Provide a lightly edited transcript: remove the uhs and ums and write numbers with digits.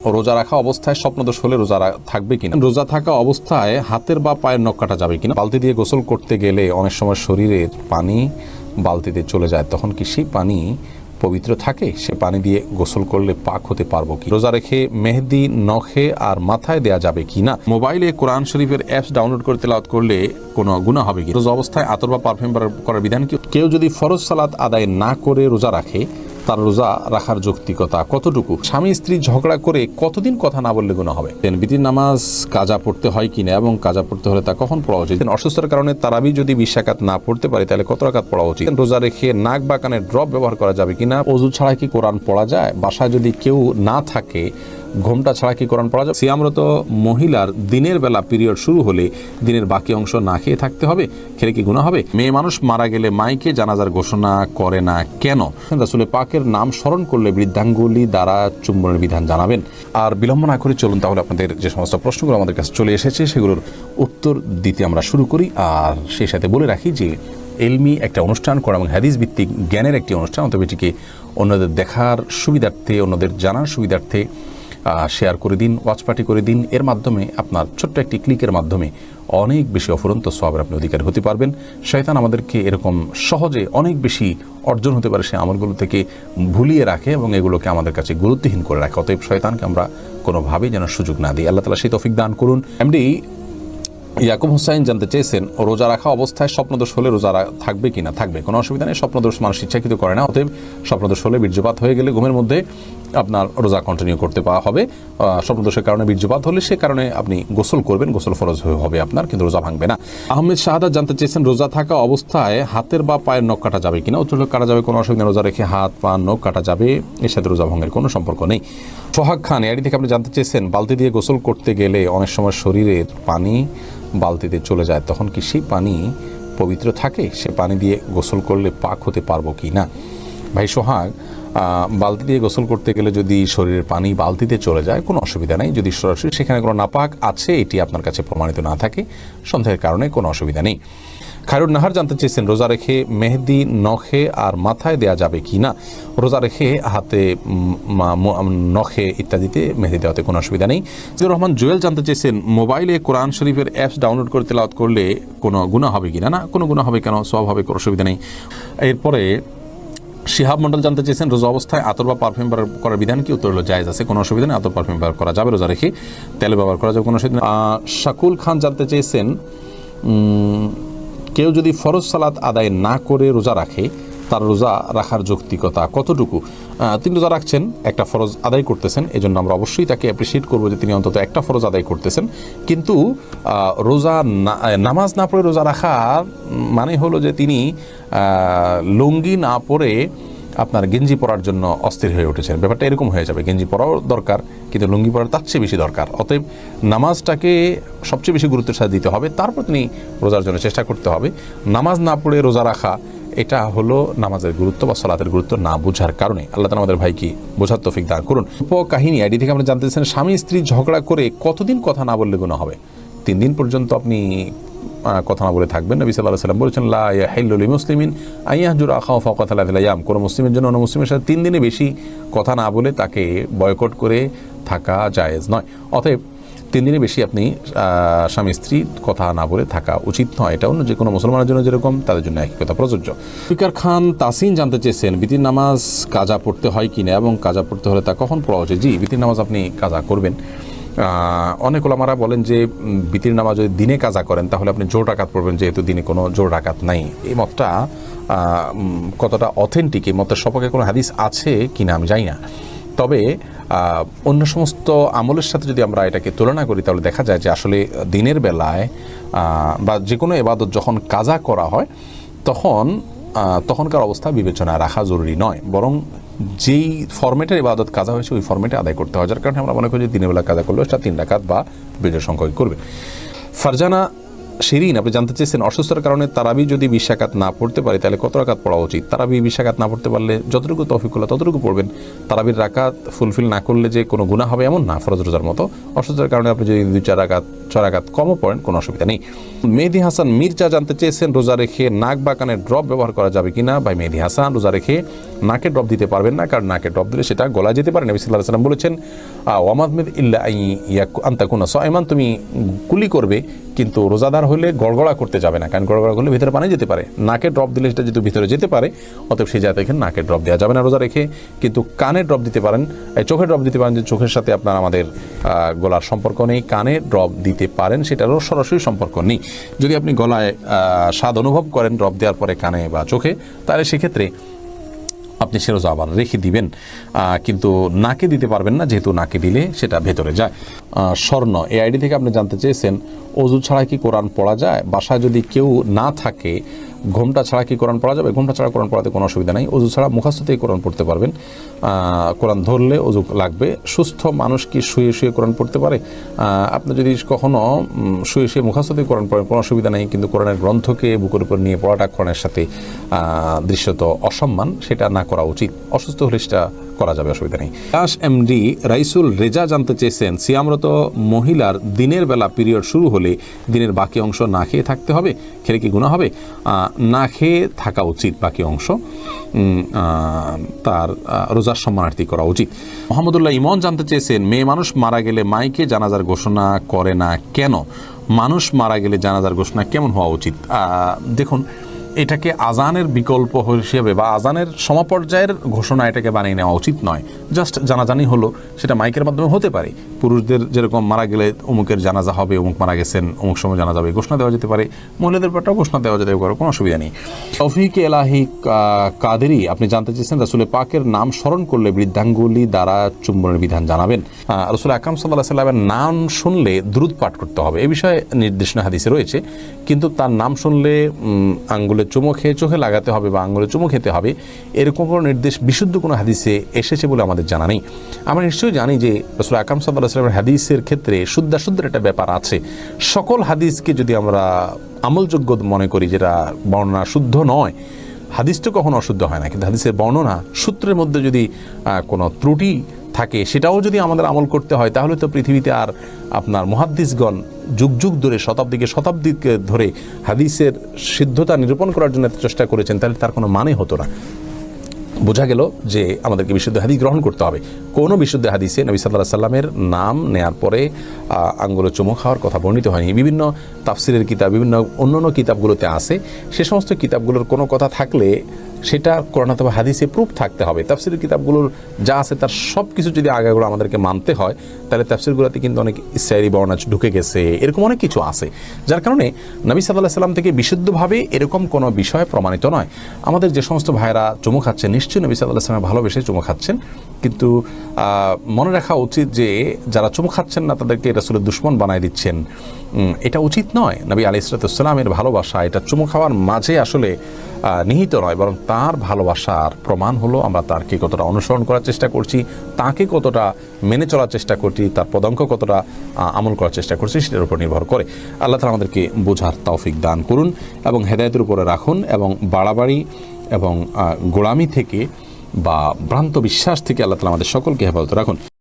রোজা রাখা অবস্থায় স্বপ্নদোষ হলে রোজা থাকবে কিনা, রোজা থাকা অবস্থায় হাতের বা পায়ের নখ কাটা যাবে কিনা, বালতি দিয়ে গোসল করতে গেলে অনেক সময় শরীরের পানি বালতিতে চলে যায়, তখন কি সেই পানি পবিত্র থাকে? সে পানি দিয়ে গোসল করলে পাক হতে পারবো কি? রোজা রেখে মেহেদি নখে আর মাথায় দেয়া যাবে কি না? মোবাইলে কোরআন শরীফের অ্যাপস ডাউনলোড করে তেলাওয়াত করলে কোনো গুনাহ হবে কি? রোজা অবস্থায় আতর বা পারফিউম করার বিধান কি? কেউ যদি ফরজ সালাত আদায় না করে রোজা রাখে, তার রোজা রাখার যৌক্তিকতা কতটুকু? স্বামী স্ত্রী ঝগড়া করে কতদিন কথা না বললে গুনাহ হবে? বিতির নামাজ কাজা পড়তে হয় কিনা এবং কাজা পড়তে হলে তা কখন পড়া উচিত? অসুস্থতার কারণে তারাবি যদি 20 রাকাত না পড়তে পারে তাহলে কত রাকাত পড়া উচিত? রোজা রেখে নাক বা কানে ড্রপ ব্যবহার করা যাবে কিনা? ওযু ছাড়া কি কোরআন পড়া যায়? বাসায় যদি কেউ না থাকে, ঘোমটা ছাড়া কি কোরআন পড়া যায়? সিয়ামরত মহিলার দিনের বেলা পিরিয়ড শুরু হলে দিনের বাকি অংশ না খেয়ে থাকতে হবে, খেলে কি গুনাহ হবে? মেয়ে মানুষ মারা গেলে মাইকে জানাজার ঘোষণা করে না কেন? রাসূল পাকের নাম স্মরণ করলে বৃদ্ধাঙ্গুলি দ্বারা চুম্বনের বিধান জানাবেন। আর বিলম্ব না করে চলুন তাহলে আপনাদের যে সমস্ত প্রশ্নগুলো আমাদের কাছে চলে এসেছে সেগুলোর উত্তর দিতে আমরা শুরু করি। আর সেই সাথে বলে রাখি যে এলমি একটা অনুষ্ঠান করা এবং হাদিস ভিত্তিক জ্ঞানের একটি অনুষ্ঠান, অতএব এটিকে অন্যদের দেখার সুবিধার্থে, অন্যদের জানার সুবিধার্থে শেয়ার করে দিন, ওয়াচ পার্টি করে দিন। এর মাধ্যমে আপনার ছোট্ট একটি ক্লিকের মাধ্যমে অনেক বেশি অফুরন্ত সওয়াবের আপনি অধিকারী হতে পারবেন। শয়তান আমাদেরকে এরকম সহজে অনেক বেশি অর্জন হতে পারে সে আমলগুলো থেকে ভুলিয়ে রাখে এবং এগুলোকে আমাদের কাছে গুরুত্বহীন করে রাখে। অতএব শয়তানকে আমরা কোনোভাবেই যেন সুযোগ না দিই। আল্লাহ তাআলা সেই তৌফিক দান করুন। এমডি ইয়াকুব হোসাইন জানতে চেয়েছেন, রোজা রাখা অবস্থায় স্বপ্নদোষ হলে রোজা থাকবে কিনা? থাকবে, কোনো অসুবিধা নেই। স্বপ্নদোষ মানুষ ইচ্ছাকৃত করে না, অতএব স্বপ্নদোষ হলে বীর্যপাত হয়ে গেলে ঘুমের মধ্যে আপনার রোজা কন্টিনিউ করতে পাওয়া হবে। স্বপ্নদোষের কারণে বীর্যপাত হলে সে কারণে আপনি গোসল করবেন, গোসল ফরজ হবে আপনার, কিন্তু রোজা ভাঙবে না। আহমেদ শাহাদাত জানতে চেয়েছেন, রোজা থাকা অবস্থায় হাতের বা পায়ের নখ কাটা যাবে কিনা? উত্তর কাটা যাবে, কোনো অসুবিধা। রোজা রেখে হাত পা নখ কাটা যাবে, এর সাথে রোজা ভাঙের কোনো সম্পর্ক নেই। সোহাগ খান এডি থেকে আপনি জানতে চেয়েছেন, বালতি দিয়ে গোসল করতে গেলে অনেক সময় শরীরের পানি বালতিতে চলে যায়, তখন কি সেই পানি পবিত্র থাকে? সে পানি দিয়ে গোসল করলে পাক হতে পারবো কি না? ভাই সোহাগ, বালতি দিয়ে গোসল করতে গেলে যদি শরীরের পানি বালতিতে চলে যায় কোনো অসুবিধা নেই। যদি সরাসরি সেখানে কোনো নাপাক আছে এটি আপনার কাছে প্রমাণিত না থাকে, সন্দেহের কারণে কোনো অসুবিধা নেই। খায়রুন নাহার জানতে চেয়েছেন, রোজা রেখে মেহেদি নখে আর মাথায় দেয়া যাবে কি না? রোজা রেখে হাতে, নখে ইত্যাদিতে মেহেদি দেওয়াতে কোনো অসুবিধা নেই। জিয়াউর রহমান জুয়েল জানতে চেয়েছেন, মোবাইলে কোরআন শরীফের অ্যাপস ডাউনলোড করে তেলাওয়াত করলে কোনো গুনাহ হবে কিনা? না, কোনো গুনাহ হবে কেন, সওয়াব হবে, কোনো অসুবিধা নেই। এরপরে শিহাব মন্ডল জানতে চেয়েছেন, রোজা অবস্থায় আতর বা পারফিউম ব্যবহার করার বিধান কি? উত্তর হলো জায়েজ আছে, কোনো অসুবিধা নেই। আতর পারফিউম ব্যবহার করা যাবে, রোজা রেখে তেল ব্যবহার করা যাবে, কোনো অসুবিধা নেই। শাকুল খান জানতে চেয়েছেন, কেউ যদি ফরজ সালাত আদায় না করে রোজা রাখে, তার রোজা রাখার যৌক্তিকতা কতটুকু? তিনি রোজা রাখছেন, একটা ফরজ আদায় করতেছেন, এই জন্য আমরা অবশ্যই তাকে অ্যাপ্রিসিয়েট করবো যে তিনি অন্তত একটা ফরজ আদায় করতেছেন। কিন্তু রোজা নামাজ না পড়ে রোজা রাখার মানে হলো যে তিনি লুঙ্গি না পরে আপনার গেঞ্জি পরার জন্য অস্থির হয়ে উঠেছেন। ব্যাপারটা এরকম হয়ে যাবে, গেঞ্জি পরাও দরকার কিন্তু লুঙ্গি পরার তার চেয়ে বেশি দরকার। অতএব নামাজটাকে সবচেয়ে বেশি গুরুত্বের সাথে দিতে হবে, তারপর তিনি রোজার জন্য চেষ্টা করতে হবে। নামাজ না পড়ে রোজা রাখা এটা হলো নামাজের গুরুত্ব বা সালাতের গুরুত্ব না বোঝার কারণে। আল্লাহ তাআলা আমাদের ভাইকে বোঝার তৌফিক দান করুন। কাহিনী আইডি থেকে আমরা জানতে চাচ্ছেন, স্বামী স্ত্রী ঝগড়া করে কতদিন কথা না বললে গুনাহ হবে? 3 দিন পর্যন্ত আপনি কথা না বলে থাকবেন। নবী সাল্লাল্লাহু আলাইহি ওয়াসাল্লাম বলেছেন, লা ইয়াহিল্লু লিমুসলিমিন আইয়াহজুরা আখাহু ফাওকা 3 আইয়াম। কোনো মুসলিমের জন্য অন্য মুসলিমের সাথে 3 দিনে বেশি কথা না বলে তাকে বয়কট করে থাকা জায়েজ নয়। অতএব 3 দিনে বেশি আপনি স্বামী স্ত্রী কথা না বলে থাকা উচিত নয়। এটা অন্য যে কোনো মুসলমানের জন্য যেরকম, তাদের জন্য একই কথা প্রযোজ্য। ফিকার খান তাসিন জানতে চেয়েছেন, বিতির নামাজ কাজা পড়তে হয় কিনা এবং কাজা পড়তে হলে তা কখন পড়া উচিত? জি, বিতির নামাজ আপনি কাজা করবেন। অনেক ওলামারা বলেন যে বিতির নামাজ যদি দিনে কাজা করেন তাহলে আপনি জোর রাকাত পড়বেন, যেহেতু দিনে কোনো জোর রাকাত নাই। এই মতটা কতটা অথেন্টিক, এই মতের সপক্ষে কোনো হাদিস আছে কিনা আমি জানি না। তবে অন্য সমস্ত আমলের সাথে যদি আমরা এটাকে তুলনা করি তাহলে দেখা যায় যে আসলে দিনের বেলায় বা যে কোনো ইবাদত যখন কাজা করা হয় তখনকার অবস্থা বিবেচনায় রাখা জরুরি নয়, বরং যেই ফরম্যাটের ইবাদত কাজা হয়েছে ওই ফরম্যাটে আদায় করতে হয়। যার কারণে আমরা মনে করি যে দিনের বেলা কাজা করলে সেটা 3 রাকাত বা বিজয় সংখ্যক করবে। ফারজানা শিরিন আপনি জানতে চেয়েছেন, অসুস্থতার কারণে তারাবি যদি 20 রাকাত না পড়তে পারে তাহলে কত রাকাত পড়া উচিত? তারাবি 20 রাকাত না পড়তে পারলে যতটুকু তৌফিক হলো ততটুকু পড়বেন। তারাবির রাকাত ফুলফিল না করলে যে কোনো গুনাহ হবে এমন না, ফরজ রোজার মতো। অসুস্থতার কারণে আপনি যদি 2-4 রাকাত 6 রাকাত কমও পড়েন, কোনো অসুবিধা নেই। মেহেদি হাসান মির্জা জানতে চেয়েছেন রোজা রেখে নাক বা কানের ড্রপ ব্যবহার করা যাবে কিনা। ভাই মেহেদি হাসান, রোজা রেখে নাকে ড্রপ দিতে পারবেন না, কারণ নাকে ড্রপ দিলে সেটা গলায় যেতে পারে। নবী সাল্লাল্লাহু আলাইহি ওয়াসাল্লাম বলেছেন ওয়ামাদমিদ ইল্লা আনতাকুনা সাইমান, তুমি কুলি করবে কিন্তু রোজাদার হলে গড়গড়া করতে যাবে না, কারণ গড়গড়া করলে ভিতরে পানি যেতে পারে। নাকে ড্রপ দিলে সেটা যেহেতু ভিতরে যেতে পারে, অতএব সেই জায়গায় এখানে নাকে ড্রপ দেওয়া যাবে না রোজা রেখে। কিন্তু কানে ড্রপ দিতে পারেন, চোখে ড্রপ দিতে পারেন, যে চোখের সাথে আপনার আমাদের গলার সম্পর্ক নেই, কানে ড্রপ দিতে পারেন, সেটারও সরাসরি সম্পর্ক নেই। যদি আপনি গলায় স্বাদ অনুভব করেন ড্রপ দেওয়ার পরে কানে বা চোখে, তাহলে সেক্ষেত্রে আপনি সে রোজা আবার রেখে দিবেন, কিন্তু নাকে দিতে পারবেন না, যেহেতু নাকে দিলে সেটা ভেতরে যায়। স্বর্ণ এই আইডি থেকে আপনি জানতে চেয়েছেন অজু ছাড়া কি কোরআন পড়া যায়? বাসায় যদি কেউ না থাকে, ঘোমটা ছাড়া কি কোরআন পড়া যাবে? ঘোমটা ছাড়া কোরআন পড়াতে কোনো অসুবিধা নেই। অজু ছাড়া মুখস্থ থেকে কোরআন পড়তে পারবেন। কোরআন ধরলে অজু লাগবে। সুস্থ মানুষ কি শুয়ে শুয়ে কোরআন পড়তে পারে? আপনি যদি কখনো শুয়ে শুয়ে মুখস্থ থেকে কোরআন পড়েন, কোনো অসুবিধা নেই, কিন্তু কোরআনের গ্রন্থকে বুকের উপর নিয়ে পড়াটা কোরআনের সাথে দৃশ্যত অসম্মান, সেটা না করা উচিত। অসুস্থ হলে সেটা করা যাবে, অসুবিধা নেই। দাস এমডি রাইসুল রেজা জানতে চেয়েছেন সিয়ামরত মহিলার দিনের বেলা পিরিয়ড শুরু হলে দিনের বাকি অংশ না খেয়ে থাকতে হবে, খেলে কি গুনাহ হবে? না খেয়ে থাকা উচিত বাকি অংশ, তার রোজার সম্মানার্থী করা উচিত। মোহাম্মদুল্লাহ ইমন জানতে চেয়েছেন মেয়ে মানুষ মারা গেলে মাইকে জানাজার ঘোষণা করে না কেন? মানুষ মারা গেলে জানাজার ঘোষণা কেমন হওয়া উচিত? দেখুন, এটাকে আজানের বিকল্প হিসেবে বা আজানের সমপর্যায়ের ঘোষণা এটাকে বানিয়ে নেওয়া উচিত নয়। জাস্ট জানাজানি হলো, সেটা মাইকের মাধ্যমে হতে পারে। পুরুষদের যেরকম মারা গেলে অমুকের জানাজা হবে, অমুক মারা গেছেন, অমুক সময় জানা যাবে, ঘোষণা দেওয়া যেতে পারে। মহিলাদের ব্যাপারটাও ঘোষণা দেওয়া যেতে পারে, কোনো অসুবিধা নেই। তৌফিক এলাহি কাদেরি আপনি জানতে চেয়েছেন রাসূলের পাকের নাম স্মরণ করলে বৃদ্ধাঙ্গুলি দ্বারা চুম্বনের বিধান জানাবেন। রাসূল আকরাম সাল্লাল্লাহু আলাইহি ওয়াসাল্লামের নাম শুনলে দুরূদ পাঠ করতে হবে, এ বিষয়ে নির্দেশনা হাদিসে রয়েছে। কিন্তু তার নাম শুনলে আঙ্গুলে চুমো খেয়ে চোখে লাগাতে হবে বা আঙ্গুলে চুমো খেতে হবে, এরকম কোনো নির্দেশ বিশুদ্ধ কোনো হাদিসে এসেছে বলে আমাদের জানা নেই। আমরা নিশ্চয়ই জানি যে রাসূল আকরাম সাল্লাল্লাহু আলাইহি ওয়াসাল্লামের হাদিসের ক্ষেত্রে শুদ্ধাশুদ্ধের একটা ব্যাপার আছে। সকল হাদিসকে যদি আমরা আমলযোগ্য মনে করি, যেটা বর্ণনা শুদ্ধ নয়, হাদিস তো কখনো অশুদ্ধ হয় না, কিন্তু হাদিসের বর্ণনা সূত্রের মধ্যে যদি কোনো ত্রুটি থাকে, সেটাও যদি আমাদের আমল করতে হয়, তাহলে তো পৃথিবীতে আর আপনার মুহাদ্দিসগণ যুগ যুগ ধরে শতাব্দীকে ধরে হাদিসের সিদ্ধতা নিরূপণ করার জন্য চেষ্টা করেছেন, তাহলে তার কোনো মানে হতো না। বোঝা গেল যে আমাদেরকে বিশুদ্ধ হাদিস গ্রহণ করতে হবে। কোনো বিশুদ্ধ হাদিসে নবী সাল্লাল্লাহু আলাইহি সাল্লামের নাম নেয়ার পরে আঙ্গুলে চুমু খাওয়ার কথা বর্ণিত হয়নি। বিভিন্ন তাফসিরের কিতাব, বিভিন্ন অন্যান্য কিতাবগুলোতে আছে। সে সমস্ত কিতাবগুলোর কোনো কথা থাকলে সেটা কোরআন অথবা হাদিসে প্রুফ থাকতে হবে। তাফসিরের কিতাবগুলোর যা আছে তার সব কিছু যদি আগাগুলো আমাদেরকে মানতে হয়, তাহলে তাফসিরগুলোতে কিন্তু অনেক ইসরায়েলি বর্ণনা ঢুকে গেছে, এরকম অনেক কিছু আছে, যার কারণে নবী সাল্লাল্লাহু আলাইহি সাল্লাম থেকে বিশুদ্ধভাবে এরকম কোনো বিষয় প্রমাণিত নয়। আমাদের যে সমস্ত ভাইরা চুমু খাচ্ছেন, নিশ্চয়ই নবী সাল্লাল্লাহু আলাইহি সাল্লাম ভালোবেসে চুমু খাচ্ছেন, কিন্তু মনে রাখা উচিত যে যারা চুমু খাচ্ছেন না তাদেরকে রাসূলের দুশমন বানায় দিচ্ছেন, এটা উচিত নয়। নবী আলাইহিস সালামের ভালোবাসা এটা চুমু খাওয়ার মাঝে আসলে নিহিত নয়, বরং তার ভালোবাসার প্রমাণ হলো আমরা তারকে কতটা অনুসরণ করার চেষ্টা করছি, তাকে কতটা মেনে চলার চেষ্টা করছি, তার পদাঙ্ক কতটা আমল করার চেষ্টা করছি, সেটার উপর নির্ভর করে। আল্লাহ তাআলা আমাদেরকে বোঝার তৌফিক দান করুন এবং হেদায়েতের উপরে রাখুন, এবং বাড়াবাড়ি এবং গোলামি থেকে বা ভ্রান্ত বিশ্বাস থেকে আল্লাহ তাআলা আমাদের সকলকে হেফাজত রাখুন।